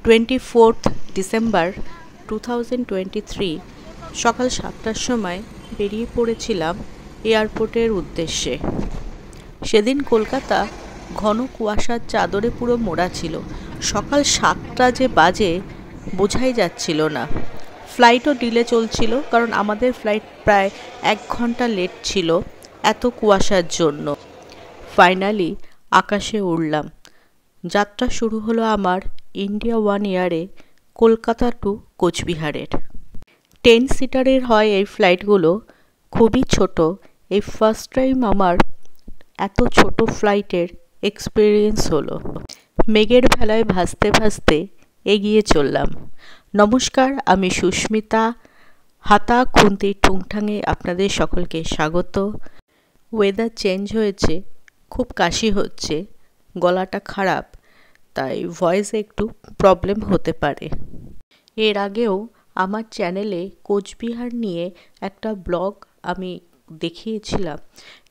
24 December 2023 সকাল 7টার সময় বেরিয়ে পড়েছিলাম এয়ারপোর্টের উদ্দেশ্যে। সেদিন কলকাতা ঘন কুয়াশার চাদরে পুরো মোড়া ছিল। সকাল 7টা যে বাজে বোঝাই যাচ্ছিল না। ফ্লাইটও ডিলে চলছিল, কারণ আমাদের ফ্লাইট প্রায় 1 ঘন্টা লেট ছিল এত কুয়াশার জন্য। ফাইনালি আকাশে উড়লাম। যাত্রা শুরু হলো আমার ইন্ডিয়া ওয়ান এয়ারে কলকাতা টু কোচবিহারের। 10 সিটারের হয় এই ফ্লাইটগুলো, খুবই ছোট। এই ফার্স্ট টাইম আমার এত ছোট ফ্লাইটের এক্সপিরিয়েন্স হলো। মেঘের ভেলায় ভাসতে ভাসতে এগিয়ে চললাম। নমস্কার, আমি সুস্মিতা। হাতা খুন্তি ঠুংঠাঙে আপনাদের সকলকে স্বাগত। ওয়েদার চেঞ্জ হয়েছে, খুব কাশি হচ্ছে, গলাটা খারাপ, তাই ভয়েসে একটু প্রবলেম হতে পারে। এর আগেও আমার চ্যানেলে কোচবিহার নিয়ে একটা ব্লগ আমি দেখিয়েছিলাম,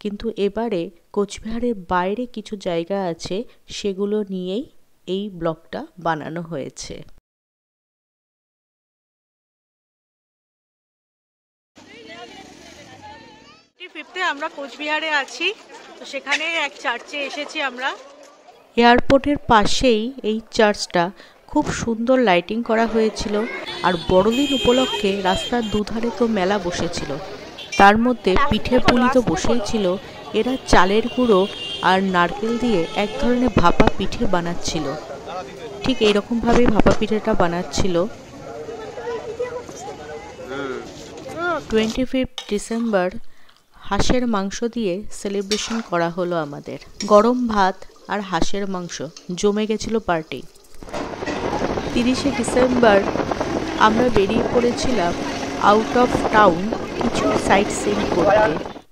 কিন্তু এবারে কোচবিহারের বাইরে কিছু জায়গা আছে, সেগুলো নিয়েই এই ব্লগটা বানানো হয়েছে। আমরা কোচবিহারে আছি, তো সেখানে এক চার্চে এসেছি আমরা। এয়ারপোর্টের পাশেই এই চার্চটা, খুব সুন্দর লাইটিং করা হয়েছিল। আর বড়দিন উপলক্ষে রাস্তার দুধারে তো মেলা বসেছিল, তার মধ্যে পিঠে পুলি তো বসেই ছিল। এরা চালের গুঁড়ো আর নারকেল দিয়ে এক ধরনের ভাপা পিঠে বানাচ্ছিল। ঠিক এইরকমভাবেই ভাপা পিঠেটা বানাচ্ছিল। 25 ডিসেম্বর হাঁসের মাংস দিয়ে সেলিব্রেশন করা হলো আমাদের। গরম ভাত আর হাঁসের মাংস, জমে গেছিল পার্টি। 30 ডিসেম্বর আমরা বেরিয়ে পড়েছিলাম আউট অফ টাউন কিছু সাইট সিইং করতে।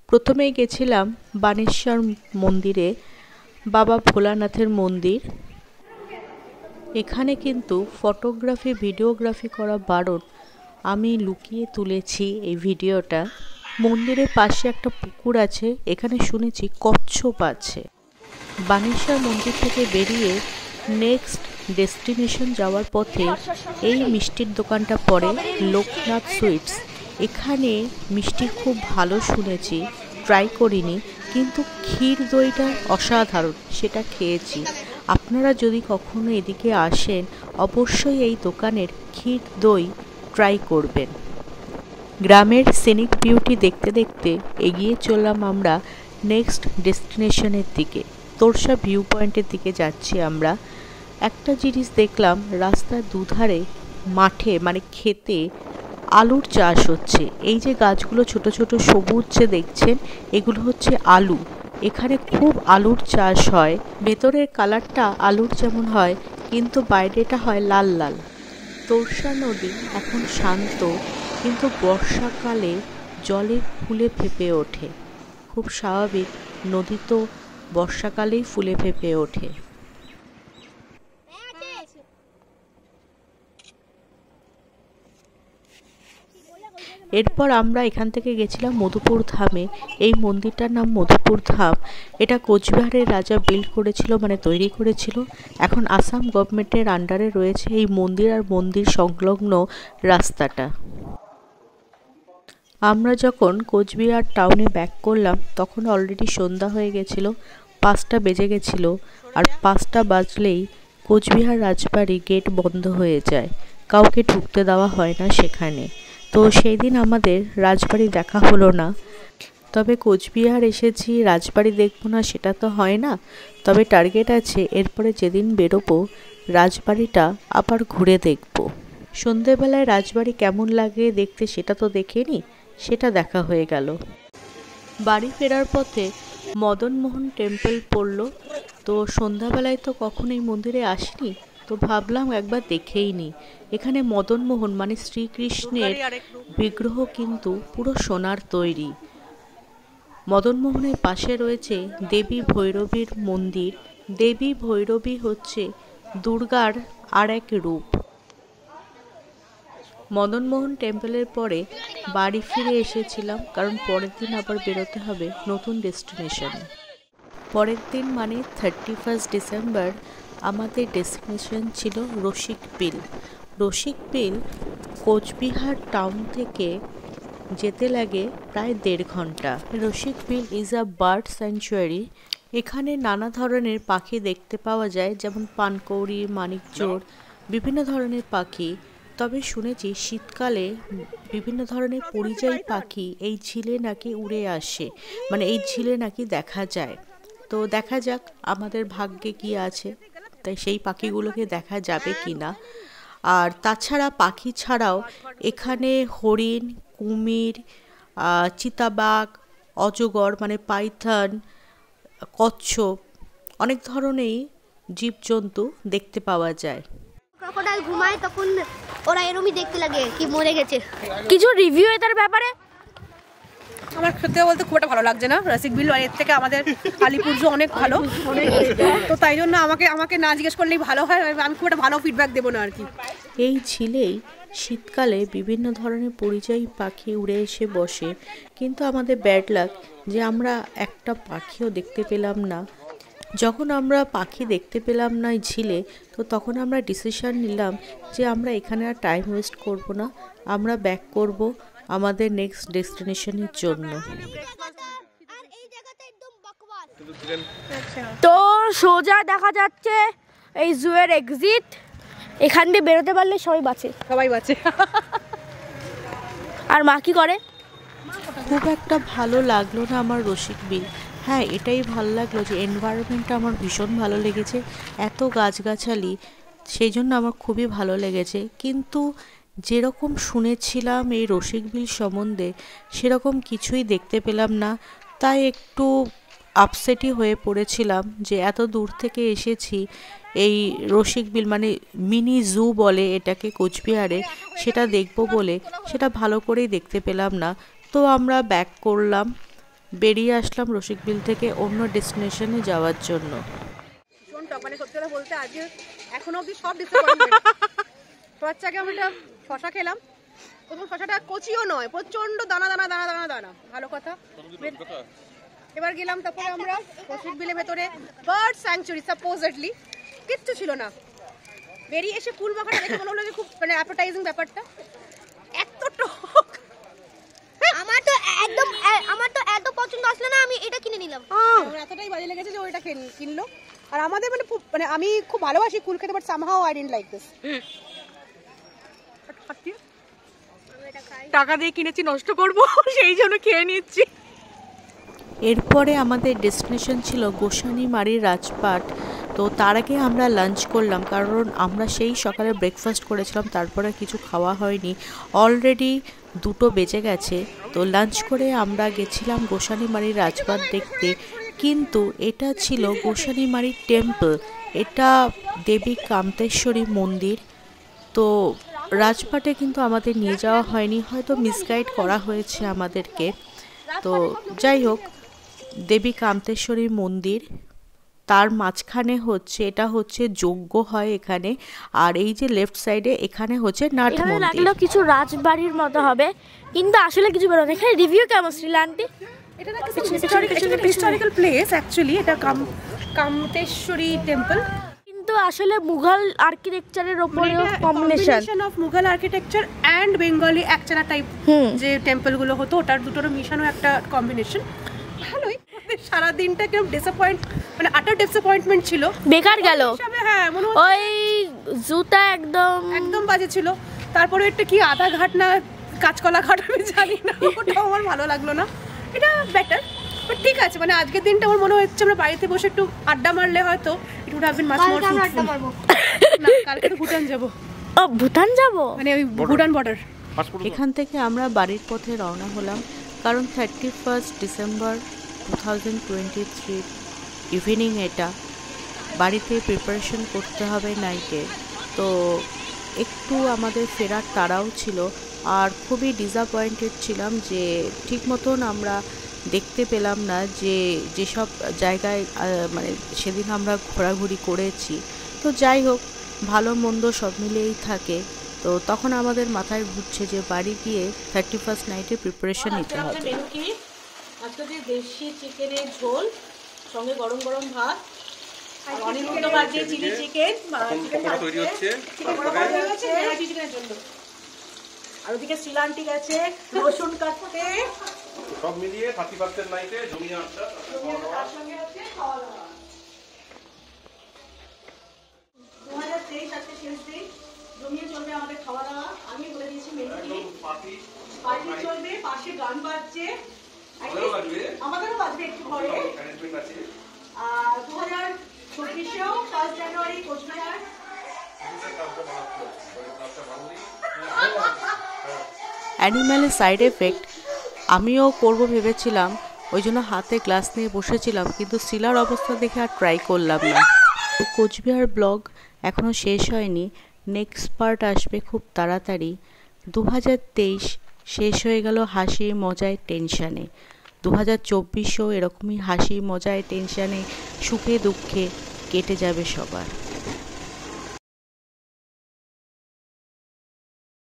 প্রথমেই গেছিলাম বানেশ্বর মন্দিরে, বাবা ভোলানাথের মন্দির। এখানে কিন্তু ফটোগ্রাফি ভিডিওগ্রাফি করা বারণ, আমি লুকিয়ে তুলেছি এই ভিডিওটা। মন্দিরের পাশে একটা পুকুর আছে, এখানে শুনেছি কচ্ছপ আছে। বানেশ্বর মন্দির থেকে বেরিয়ে নেক্সট ডেস্টিনেশন যাওয়ার পথে এই মিষ্টির দোকানটা পড়ে, লোকনাথ সুইটস। এখানে মিষ্টি খুব ভালো শুনেছি, ট্রাই করিনি, কিন্তু ক্ষীর দইটা অসাধারণ, সেটা খেয়েছি। আপনারা যদি কখনো এদিকে আসেন, অবশ্যই এই দোকানের ক্ষীর দই ট্রাই করবেন। গ্রামের সিনিক বিউটি দেখতে দেখতে এগিয়ে চললাম আমরা নেক্সট ডেস্টিনেশনের দিকে। তোরসা ভিউ পয়েন্টের দিকে যাচ্ছি আমরা। একটা জিনিস দেখলাম, রাস্তার দুধারে মাঠে মানে ক্ষেতে আলুর চাষ হচ্ছে। এই যে গাছগুলো ছোট ছোট সবুজ যে দেখছেন, এগুলো হচ্ছে আলু। এখানে খুব আলুর চাষ হয়। ভেতরের কালারটা আলুর যেমন হয়, কিন্তু বাইরেটা হয় লাল লাল। তোরসা নদী এখন শান্ত, কিন্তু বর্ষাকালে জলে ফুলে ফেঁপে ওঠে। খুব স্বাভাবিক, নদী তো বর্ষাকালেই ফুলে ফেঁপে ওঠে। এরপর আমরা এখান থেকে গেছিলাম মধুপুর ধামে। এই মন্দিরটার নাম মধুপুর ধাম। এটা কোচবিহারের রাজা বিল্ড করেছিল, মানে তৈরি করেছিল। এখন আসাম গভর্নমেন্টের আন্ডারে রয়েছে এই মন্দির আর মন্দির সংলগ্ন রাস্তাটা। আমরা যখন কোচবিহার টাউনে ব্যাক করলাম, তখন অলরেডি সন্ধ্যা হয়ে গেছিল, 5টা বেজে গেছিল। আর 5টা বাজলেই কোচবিহার রাজবাড়ি গেট বন্ধ হয়ে যায়, কাউকে ঢুকতে দেওয়া হয় না সেখানে। তো সেই দিন আমাদের রাজবাড়ি দেখা হলো না। তবে কোচবিহার এসেছি, রাজবাড়ি দেখবো না সেটা তো হয় না। তবে টার্গেট আছে, এরপরে যেদিন বেরোবো রাজবাড়িটা আবার ঘুরে দেখব। সন্ধেবেলায় রাজবাড়ি কেমন লাগে দেখতে সেটা তো দেখেনি, সেটা দেখা হয়ে গেল। বাড়ি ফেরার পথে মদনমোহন টেম্পল পড়লো। তো সন্ধ্যাবেলায় তো কখনো এই মন্দিরে আসিনি, তো ভাবলাম একবার দেখেই নি। এখানে মদনমোহন মানে শ্রীকৃষ্ণের বিগ্রহ কিন্তু পুরো সোনার তৈরি। মদনমোহনের পাশে রয়েছে দেবী ভৈরবীর মন্দির। দেবী ভৈরবী হচ্ছে দুর্গার আর এক রূপ। মদনমোহন টেম্পলের পরে বাড়ি ফিরে এসেছিলাম, কারণ পরের দিন আবার বেরোতে হবে নতুন ডেস্টিনেশনে। পরের দিন মানে 31 ডিসেম্বর আমাদের ডেস্টিনেশন ছিল রসিকবিল। রসিকবিল কোচবিহার টাউন থেকে যেতে লাগে প্রায় 1.5 ঘন্টা। Rasikbil is a bird sanctuary. এখানে নানা ধরনের পাখি দেখতে পাওয়া যায়, যেমন পানকৌড়ি, মানিকচোর, বিভিন্ন ধরনের পাখি। তবে শুনেছি শীতকালে বিভিন্ন ধরনের পরিযায়ী পাখি এই ঝিলে নাকি উড়ে আসে, মানে এই ঝিলে নাকি দেখা যায়। তো দেখা যাক আমাদের ভাগ্যে কি আছে, তাই সেই পাখিগুলোকে দেখা যাবে কি না। আর তাছাড়া পাখি ছাড়াও এখানে হরিণ, কুমির, চিতাবাঘ, অজগর মানে পাইথন, কচ্ছপ, অনেক ধরনেরই জীবজন্তু দেখতে পাওয়া যায়। ক্রোকোডাইল ঘুমায় তখন ওরা এরমই দেখতে লাগে কি মরে গেছে। কিছু রিভিউ এটার ব্যাপারে? আমার সত্যি বলতে খুব একটা ভালো লাগছে না রসিকবিল, আর এর থেকে আমাদের আলিপুর জু অনেক ভালো। তো তাই জন্য আমাকে না জিজ্ঞেস করলেই ভালো হয়, আমি খুব একটা ভালো ফিডব্যাক দেবো না আর কি। এই ঝিলেই শীতকালে বিভিন্ন ধরনের পরিযায়ী পাখি উড়ে এসে বসে, কিন্তু আমাদের ব্যাড লাক যে আমরা একটা পাখিও দেখতে পেলাম না। যখন আমরা পাখি দেখতে পেলাম না এই ঝিলে, তো তখন আমরা ডিসিশন নিলাম যে আমরা এখানে আর টাইম ওয়েস্ট করব না, আমরা ব্যাক করব আমাদের নেক্সট ডেস্টিনেশনের জন্য। তো সোজা দেখা যাচ্ছে এই জুয়ের এক্সিট। এখান দিয়ে বেরোতে পারলে সবাই বাঁচে। আর মা কি করে? খুব একটা ভালো লাগলো না আমার রসিকবিল। হ্যাঁ, এটাই ভালো লাগলো যে এনভায়রনমেন্টটা আমার ভীষণ ভালো লেগেছে, এত গাছগাছালি, সেই জন্য আমার খুবই ভালো লেগেছে। কিন্তু যেরকম শুনেছিলাম এই রসিকবিল সম্বন্ধে সেরকম কিছুই দেখতে পেলাম না, তাই একটু আপসেটই হয়ে পড়েছিলাম যে এত দূর থেকে এসেছি এই রসিকবিল, মানে মিনি জু বলে এটাকে কোচবিহারে, সেটা দেখবো বলে সেটা ভালো করেই দেখতে পেলাম না। তো আমরা ব্যাক করলাম, বেরিয়ে আসলাম রসিকবিল থেকে অন্য ডেস্টিনেশনে যাওয়ার জন্য। মানে সত্যি কথা বলতে আজকে এখনো অবধি সব ডিসঅ্যাপয়েন্টমেন্ট। বাচ্চাকে আমি একটা শশা খেলাম, প্রথম শশাটা কচিও নয়, প্রচন্ড দানা দানা দানা দানা দানা, ভালো কথা। এবার গেলাম, তারপরে আমরা রসিকবিলের ভেতরে বার্ড স্যাংচুয়ারি সাপোজেডলি কিচ্ছু ছিল না। বেরিয়ে এসে কুল মাখাটা দেখে মনে হলো যে খুব মানে অ্যাপেটাইজিং ব্যাপারটা, এত টক। আমার তো এত পছন্দ আসলে না, আমি এটা কিনে নিলাম। এতটাই বাজে লেগেছে যে ওইটা কিনলো। আর আমাদের মানে আমি খুব ভালোবাসি কুল খেতে, but somehow I didn't like this. টাকা দিয়ে কিনেছি, নষ্ট করবো সেই জন্য খেয়ে নিচ্ছি। এরপরে আমাদের ডেস্টিনেশন ছিল গোসানিমারির রাজপাট। তো তার আগে আমরা লাঞ্চ করলাম, কারণ আমরা সেই সকালে ব্রেকফাস্ট করেছিলাম, তারপরে কিছু খাওয়া হয়নি, অলরেডি 2টো বেজে গেছে। তো লাঞ্চ করে আমরা গেছিলাম গোসানিমারির রাজপাট দেখতে। কিন্তু এটা ছিল গোসানিমারির টেম্পল, এটা দেবী কান্তেশ্বরী মন্দির। তো রাজপাটে কিন্তু আমাদের নিয়ে যাওয়া হয়নি, হয়তো মিসগাইড করা হয়েছে আমাদেরকে। তো যাই হোক, দেবী কান্তেশ্বরী মন্দির, তার মাঝখানে হচ্ছে এটা হচ্ছে যজ্ঞ হয় এখানে। আর এই যে লেফট সাইডে এখানে হচ্ছে নাট মন্দির। লাগলো কিছু রাজবাড়ির মতো হবে, কিন্তু আসলে কিছু বেরো না। এখানে রিভিউ কেমন শ্রীলা আন্টি? এটা না হিস্টোরিক্যাল প্লেস অ্যাকচুয়ালি, এটা কামতেশ্বরী টেম্পল, কিন্তু আসলে মুঘল আর্কিটেকচারের উপরে combination of Mughal architecture and Bengali একচারা টাইপ যে টেম্পল গুলো হতো, ওটার দুটোর মিশানো একটা কম্বিনেশন। ভালোই, সারা দিনটা কেমন মানে আটার ডিসঅ্যাপয়েন্টমেন্ট ছিল, বেকার গেল। হ্যাঁ, ওই জুতা একদম বাজে ছিল। তারপরে একটা কি আধা ঘাট না কাঁচকলা ঘাট আমি জানি না, ওটাও আমার ভালো লাগলো না। এটা বেটার, বাট ঠিক আছে। মানে আজকের দিনটা আমার মনে হচ্ছে আমরা বাড়িতে বসে একটু আড্ডা মারলে হয়তো it would have been much more fruitful. না, কালকে তো ভুটান যাব। ও ভুটান যাব, মানে ওই ভুটান বর্ডার। এখান থেকে আমরা বাড়ির পথে রওনা হলাম, কারণ 31 ডিসেম্বর 2023 ইভিনিং এটা, বাড়িতে প্রিপারেশন করতে হবে নাইটে। তো একটু আমাদের ফেরার তাড়াও ছিল, আর খুবই ডিসঅ্যাপয়েন্টেড ছিলাম যে ঠিক মতন আমরা দেখতে পেলাম না যে যেসব জায়গায় মানে সেদিন আমরা ঘোরাঘুরি করেছি। তো যাই হোক, ভালো মন্দ সব মিলেই থাকে। তো তখন আমাদের মাথায় ঘুরছে যে বাড়ি গিয়ে 31 নাইটে প্রিপারেশন নিতে হবে। আজকে যে দেশি চিকেনের ঝোল, সঙ্গে গরম গরম ভাত, আর অনিরুদ্ধ বাজে চিলি চিকেন পকোড়া তৈরি হচ্ছে চিকেনের জন্য। আর ওদিকে শ্রীলান্টি গেছে রসুন কাটতে, সব মিলিয়ে 31 নাইটে জমিয়ে আড্ডা। তার সঙ্গে হচ্ছে খাওয়া দাওয়া। 2023 আজকে শেষ দিন, জমিয়ে চলবে আমাদের খাওয়া দাওয়া। আমি বলে দিয়েছি মেনুটি, পার্টি চলবে, পাশে গান বাজছে, আমাদেরও বাজবে একটু ঘরে। আর 2024-এও 1 জানুয়ারি কোচবিহার। অ্যানিম্যালের সাইড এফেক্ট আমিও করব ভেবেছিলাম, ওই জন্য হাতে গ্লাস নিয়ে বসেছিলাম, কিন্তু শিলার অবস্থা দেখে আর ট্রাই করলাম না। কোচবিহার ব্লগ এখনও শেষ হয়নি, নেক্সট পার্ট আসবে খুব তাড়াতাড়ি। 2023 শেষ হয়ে গেল হাসি মজায় টেনশানে, 2024ও এরকমই হাসি মজায় টেনশানে সুখে দুঃখে কেটে যাবে সবার।